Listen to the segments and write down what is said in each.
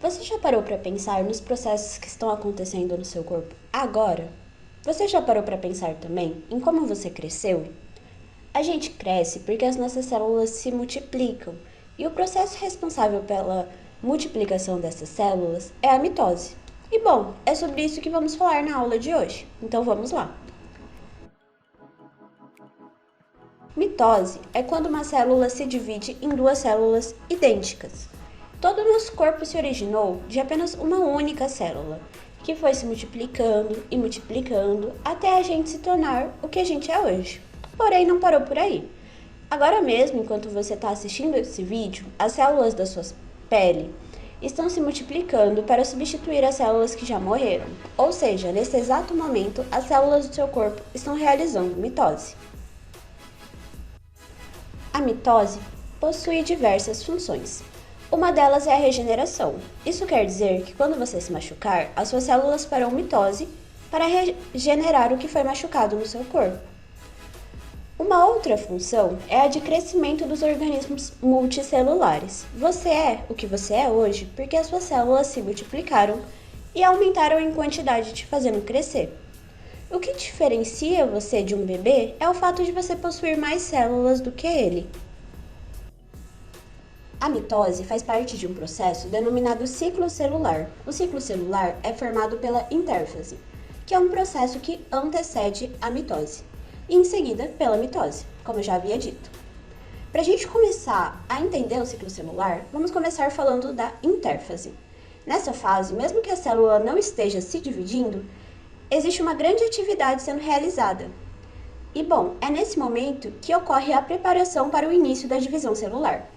Você já parou para pensar nos processos que estão acontecendo no seu corpo agora? Você já parou para pensar também em como você cresceu? A gente cresce porque as nossas células se multiplicam, e o processo responsável pela multiplicação dessas células é a mitose. E bom, é sobre isso que vamos falar na aula de hoje. Então vamos lá. Mitose é quando uma célula se divide em duas células idênticas. Todo o nosso corpo se originou de apenas uma única célula, que foi se multiplicando e multiplicando até a gente se tornar o que a gente é hoje. Porém, não parou por aí. Agora mesmo, enquanto você está assistindo esse vídeo, as células da sua pele estão se multiplicando para substituir as células que já morreram. Ou seja, nesse exato momento, as células do seu corpo estão realizando mitose. A mitose possui diversas funções. Uma delas é a regeneração. Isso quer dizer que quando você se machucar, as suas células farão mitose para regenerar o que foi machucado no seu corpo. Uma outra função é a de crescimento dos organismos multicelulares. Você é o que você é hoje porque as suas células se multiplicaram e aumentaram em quantidade, te fazendo crescer. O que diferencia você de um bebê é o fato de você possuir mais células do que ele. A mitose faz parte de um processo denominado ciclo celular. O ciclo celular é formado pela intérfase, que é um processo que antecede a mitose, e em seguida pela mitose, como eu já havia dito. Para a gente começar a entender o ciclo celular, vamos começar falando da intérfase. Nessa fase, mesmo que a célula não esteja se dividindo, existe uma grande atividade sendo realizada. E bom, é nesse momento que ocorre a preparação para o início da divisão celular.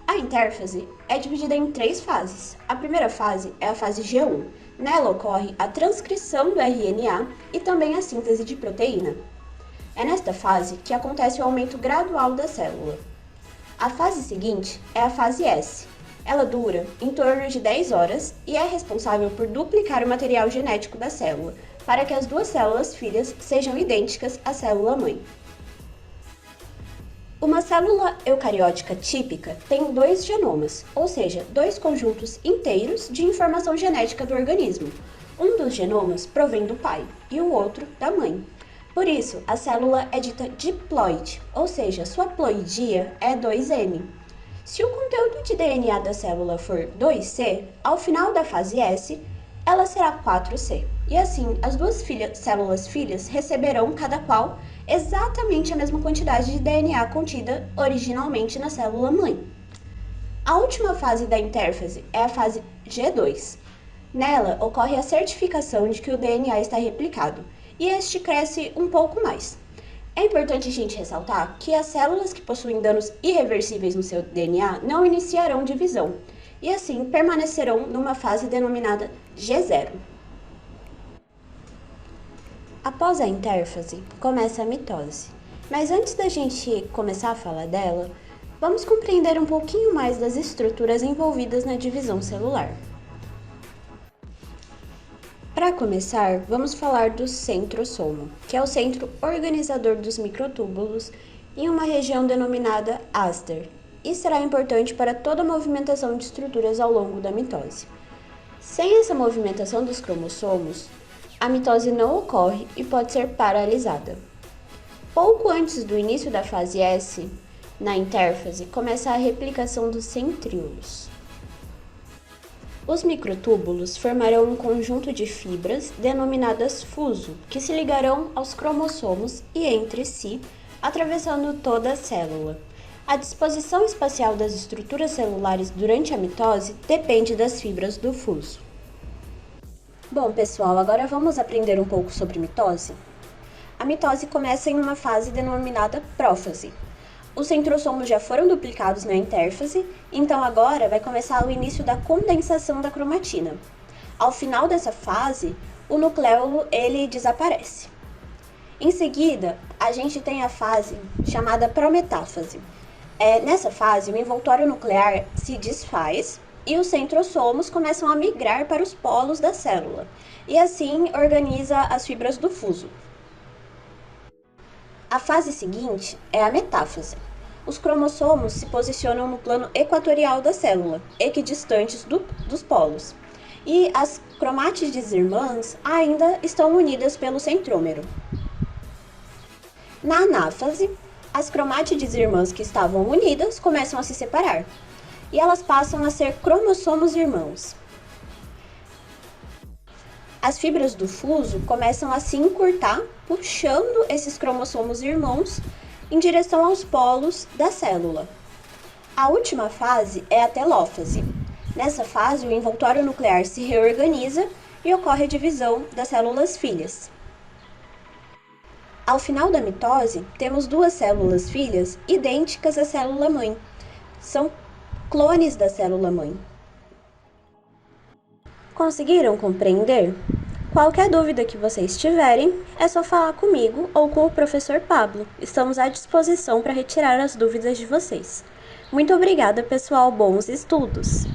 A intérfase é dividida em três fases. A primeira fase é a fase G1. Nela ocorre a transcrição do RNA e também a síntese de proteína. É nesta fase que acontece o aumento gradual da célula. A fase seguinte é a fase S. Ela dura em torno de 10 horas e é responsável por duplicar o material genético da célula, para que as duas células filhas sejam idênticas à célula-mãe. Uma célula eucariótica típica tem dois genomas, ou seja, dois conjuntos inteiros de informação genética do organismo. Um dos genomas provém do pai e o outro da mãe. Por isso, a célula é dita diploide, ou seja, sua ploidia é 2M. Se o conteúdo de DNA da célula for 2C, ao final da fase S, ela será 4C. E assim, as duas células filhas receberão, cada qual, exatamente a mesma quantidade de DNA contida originalmente na célula-mãe. A última fase da intérfase é a fase G2. Nela, ocorre a certificação de que o DNA está replicado, e este cresce um pouco mais. É importante a gente ressaltar que as células que possuem danos irreversíveis no seu DNA não iniciarão divisão, e assim permanecerão numa fase denominada G0. Após a intérfase, começa a mitose. Mas antes da gente começar a falar dela, vamos compreender um pouquinho mais das estruturas envolvidas na divisão celular. Para começar, vamos falar do centrosomo, que é o centro organizador dos microtúbulos em uma região denominada aster, e será importante para toda a movimentação de estruturas ao longo da mitose. Sem essa movimentação dos cromossomos, a mitose não ocorre e pode ser paralisada. Pouco antes do início da fase S, na intérfase, começa a replicação dos centríolos. Os microtúbulos formarão um conjunto de fibras denominadas fuso, que se ligarão aos cromossomos e entre si, atravessando toda a célula. A disposição espacial das estruturas celulares durante a mitose depende das fibras do fuso. Bom, pessoal, agora vamos aprender um pouco sobre mitose? A mitose começa em uma fase denominada prófase. Os centrossomos já foram duplicados na intérfase, então agora vai começar o início da condensação da cromatina. Ao final dessa fase, o nucleolo ele desaparece. Em seguida, a gente tem a fase chamada prometáfase. Nessa fase, o envoltório nuclear se desfaz e os centrossomos começam a migrar para os polos da célula, e assim organiza as fibras do fuso. A fase seguinte é a metáfase. Os cromossomos se posicionam no plano equatorial da célula, equidistantes dos polos, e as cromátides irmãs ainda estão unidas pelo centrômero. Na anáfase, as cromátides irmãs que estavam unidas começam a se separar, e elas passam a ser cromossomos irmãos. As fibras do fuso começam a se encurtar, puxando esses cromossomos irmãos em direção aos polos da célula. A última fase é a telófase. Nessa fase, o envoltório nuclear se reorganiza e ocorre a divisão das células filhas. Ao final da mitose, temos duas células filhas idênticas à célula-mãe. São clones da célula-mãe. Conseguiram compreender? Qualquer dúvida que vocês tiverem, é só falar comigo ou com o professor Pablo. Estamos à disposição para retirar as dúvidas de vocês. Muito obrigada, pessoal. Bons estudos!